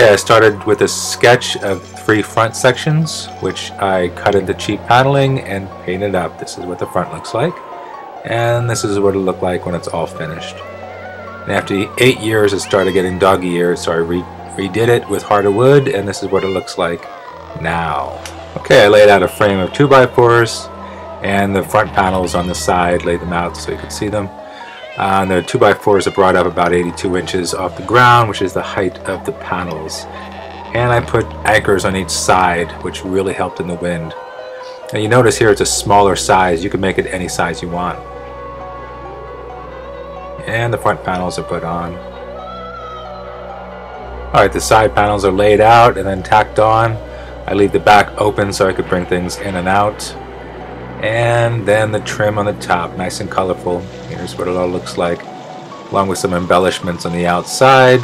Okay, I started with a sketch of 3 front sections, which I cut into cheap paneling and painted up. This is what the front looks like, and this is what it'll look like when it's all finished. And after 8 years, it started getting doggy ears, so I redid it with harder wood, and this is what it looks like now. Okay, I laid out a frame of 2x4s, and the front panels on the side, laid them out so you could see them. The 2x4s are brought up about 82 inches off the ground, which is the height of the panels. And I put anchors on each side, which really helped in the wind. Now you notice here it's a smaller size. You can make it any size you want. And the front panels are put on. Alright, the side panels are laid out and then tacked on. I leave the back open so I could bring things in and out. And then the trim on the top, nice and colorful. Here's what it all looks like, along with some embellishments on the outside.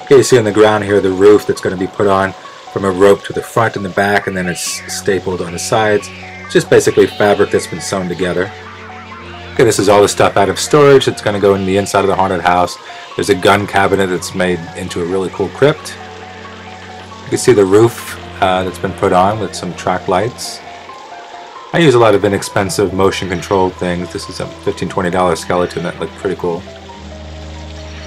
Okay, you see on the ground here the roof that's going to be put on from a rope to the front and the back, and then it's stapled on the sides. It's just basically fabric that's been sewn together. Okay, this is all the stuff out of storage that's going to go in the inside of the haunted house. There's a gun cabinet that's made into a really cool crypt. You can see the roof that's been put on with some track lights. I use a lot of inexpensive motion controlled things. This is a $15–20 skeleton that looked pretty cool.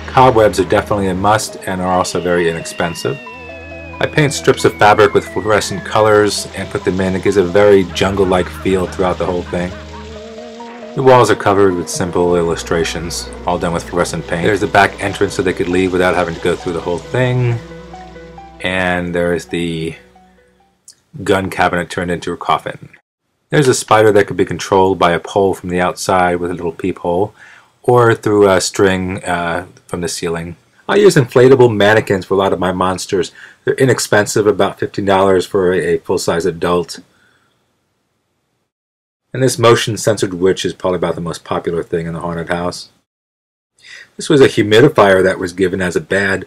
Cobwebs are definitely a must and are also very inexpensive. I paint strips of fabric with fluorescent colors and put them in. It gives a very jungle-like feel throughout the whole thing. The walls are covered with simple illustrations, all done with fluorescent paint. There's the back entrance so they could leave without having to go through the whole thing. And there's the gun cabinet turned into a coffin. There's a spider that could be controlled by a pole from the outside with a little peephole, or through a string from the ceiling. I use inflatable mannequins for a lot of my monsters. They're inexpensive, about $15 for a full-size adult. And this motion-censored witch is probably about the most popular thing in the haunted house. This was a humidifier that was given as a bad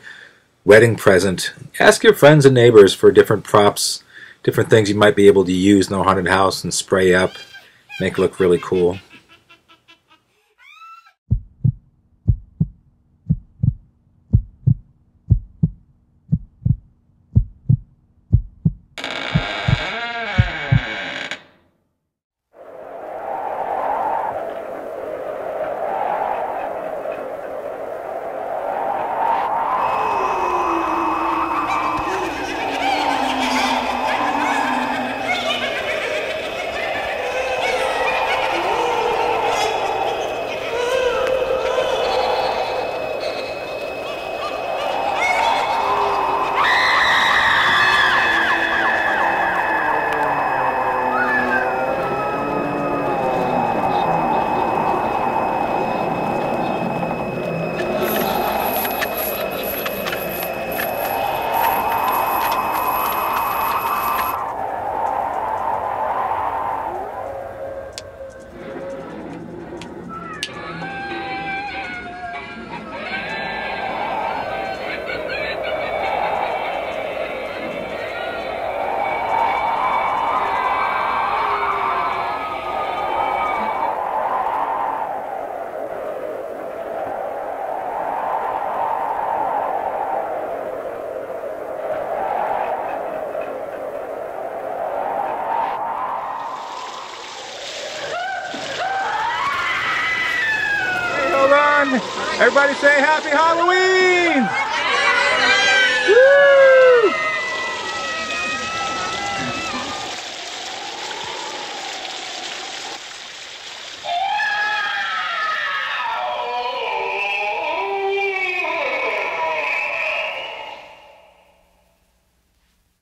wedding present. Ask your friends and neighbors for different props, different things you might be able to use in the haunted house and spray up, make it look really cool. Everybody say Happy Halloween! Woo!